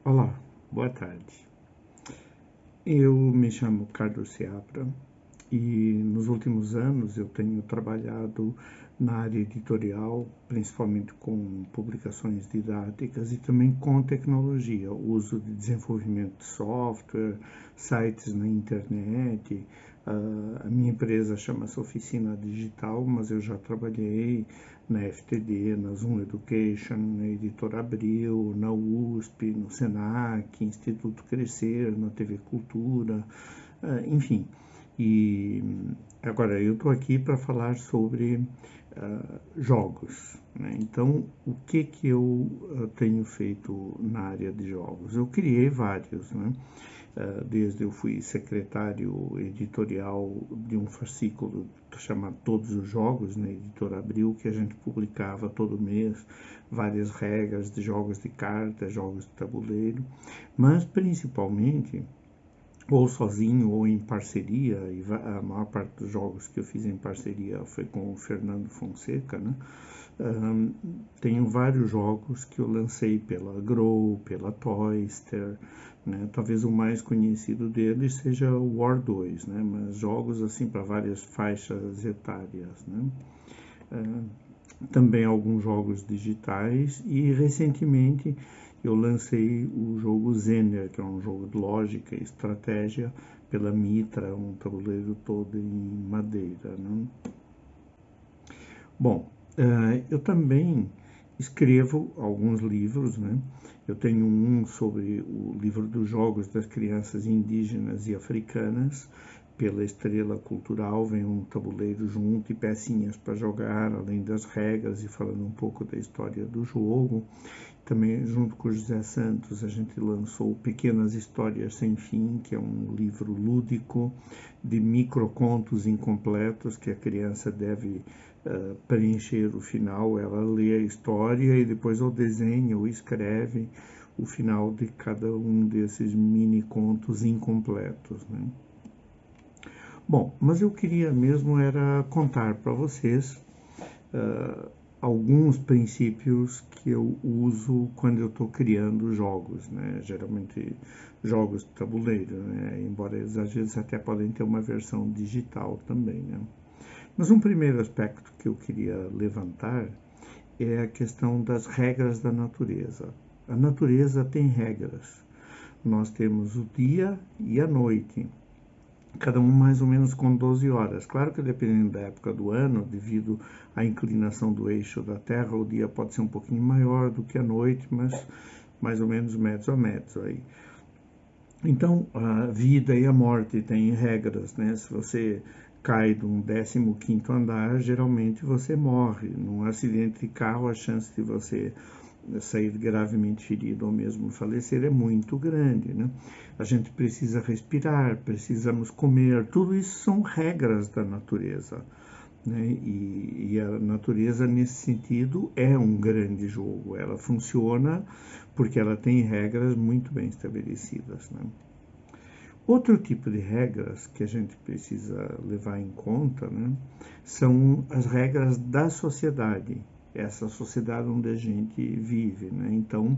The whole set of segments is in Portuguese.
Olá, boa tarde. Eu me chamo Carlos Seabra e nos últimos anos eu tenho trabalhado na área editorial, principalmente com publicações didáticas e também com tecnologia, uso de desenvolvimento de software, sites na internet. A minha empresa chama-se Oficina Digital, mas eu já trabalhei na FTD, na Zoom Education, na Editora Abril, na USP, no Senac, Instituto Crescer, na TV Cultura, enfim. E agora eu estou aqui para falar sobre jogos, né? Então, o que eu tenho feito na área de jogos? Eu criei vários, né? Desde eu fui secretário editorial de um fascículo chamado Todos os Jogos, na Editora Abril, que a gente publicava todo mês várias regras de jogos de cartas, jogos de tabuleiro, mas principalmente ou sozinho ou em parceria, e a maior parte dos jogos que eu fiz em parceria foi com o Fernando Fonseca, né? Tenho vários jogos que eu lancei pela Grow, pela Toyster, né? Talvez o mais conhecido deles seja o War 2, né? Mas jogos assim para várias faixas etárias, né? Também alguns jogos digitais e recentemente eu lancei o jogo Zender, que é um jogo de lógica e estratégia pela Mitra, um tabuleiro todo em madeira, né? Bom, eu também escrevo alguns livros, né? Eu tenho um sobre o livro dos jogos das crianças indígenas e africanas. Pela Estrela Cultural vem um tabuleiro junto e pecinhas para jogar, além das regras e falando um pouco da história do jogo. Também, junto com o José Santos, a gente lançou Pequenas Histórias Sem Fim, que é um livro lúdico de microcontos incompletos que a criança deve preencher o final. Ela lê a história e depois ou desenha ou escreve o final de cada um desses mini contos incompletos, né? Bom, mas eu queria mesmo era contar para vocês alguns princípios que eu uso quando eu estou criando jogos, né? Geralmente jogos de tabuleiro, né? Embora eles às vezes até podem ter uma versão digital também, né? Mas um primeiro aspecto que eu queria levantar é a questão das regras da natureza. A natureza tem regras. Nós temos o dia e a noite, cada um mais ou menos com 12 horas. Claro que dependendo da época do ano, devido à inclinação do eixo da Terra, o dia pode ser um pouquinho maior do que a noite, mas mais ou menos metros a metros aí. Então, a vida e a morte têm regras, né? Se você cai de um 15º andar, geralmente você morre. Num acidente de carro, a chance de você sair gravemente ferido ou mesmo falecer é muito grande, né? A gente precisa respirar, precisamos comer, tudo isso são regras da natureza, né? E a natureza, nesse sentido, é um grande jogo. Ela funciona porque ela tem regras muito bem estabelecidas, né? Outro tipo de regras que a gente precisa levar em conta, né, são as regras da sociedade, essa sociedade onde a gente vive, né? Então,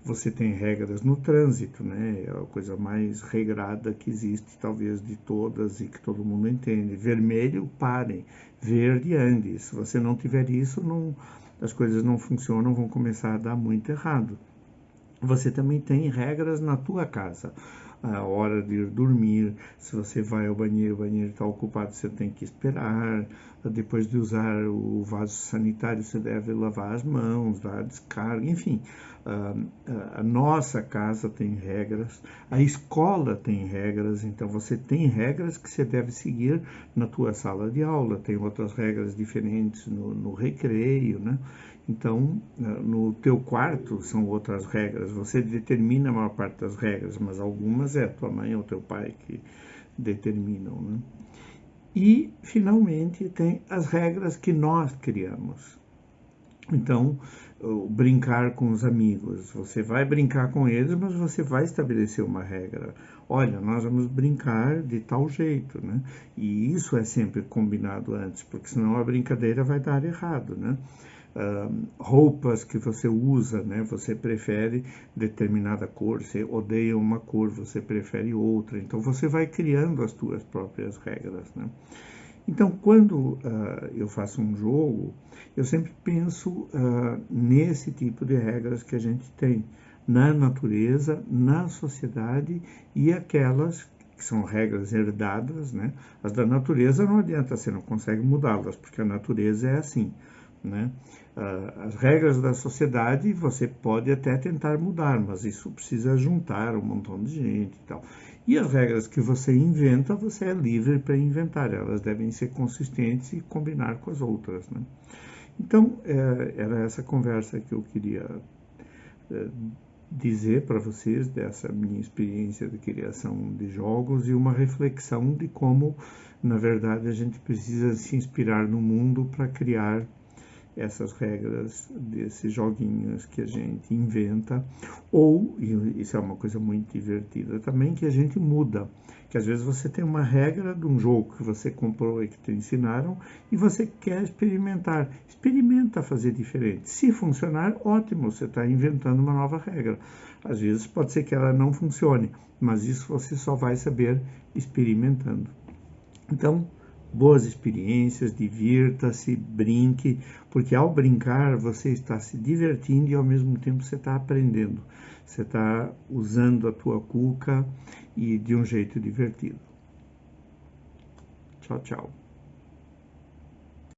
você tem regras no trânsito, né? É a coisa mais regrada que existe, talvez, de todas e que todo mundo entende. Vermelho, pare. Verde, ande. Se você não tiver isso, não, as coisas não funcionam, vão começar a dar muito errado. Você também tem regras na tua casa. A hora de ir dormir, se você vai ao banheiro, o banheiro está ocupado, você tem que esperar. Depois de usar o vaso sanitário, você deve lavar as mãos, dar descarga, enfim. A nossa casa tem regras, a escola tem regras, então você tem regras que você deve seguir na tua sala de aula, tem outras regras diferentes no recreio, né? Então, no teu quarto são outras regras, você determina a maior parte das regras, mas algumas é a tua mãe ou teu pai que determinam, né? E, finalmente, tem as regras que nós criamos. Então, brincar com os amigos, você vai brincar com eles, mas você vai estabelecer uma regra. Olha, nós vamos brincar de tal jeito, né? E isso é sempre combinado antes, porque senão a brincadeira vai dar errado, né? roupas que você usa, né? Você prefere determinada cor, você odeia uma cor, você prefere outra. Então você vai criando as suas próprias regras, né? Então, quando eu faço um jogo, eu sempre penso nesse tipo de regras que a gente tem na natureza, na sociedade e aquelas que são regras herdadas, né? As da natureza não adianta, você não consegue mudá-las, porque a natureza é assim, né? As regras da sociedade você pode até tentar mudar, mas isso precisa juntar um montão de gente e tal. E as regras que você inventa, você é livre para inventar, elas devem ser consistentes e combinar com as outras, né? Então, era essa conversa que eu queria dizer para vocês dessa minha experiência de criação de jogos e uma reflexão de como, na verdade, a gente precisa se inspirar no mundo para criar essas regras desses joguinhos que a gente inventa, ou, e isso é uma coisa muito divertida também, que a gente muda, que às vezes você tem uma regra de um jogo que você comprou e que te ensinaram, e você quer experimentar, experimenta fazer diferente, se funcionar, ótimo, você está inventando uma nova regra, às vezes pode ser que ela não funcione, mas isso você só vai saber experimentando. Então, boas experiências, divirta-se, brinque, porque ao brincar você está se divertindo e ao mesmo tempo você está aprendendo. Você está usando a tua cuca e de um jeito divertido. Tchau, tchau.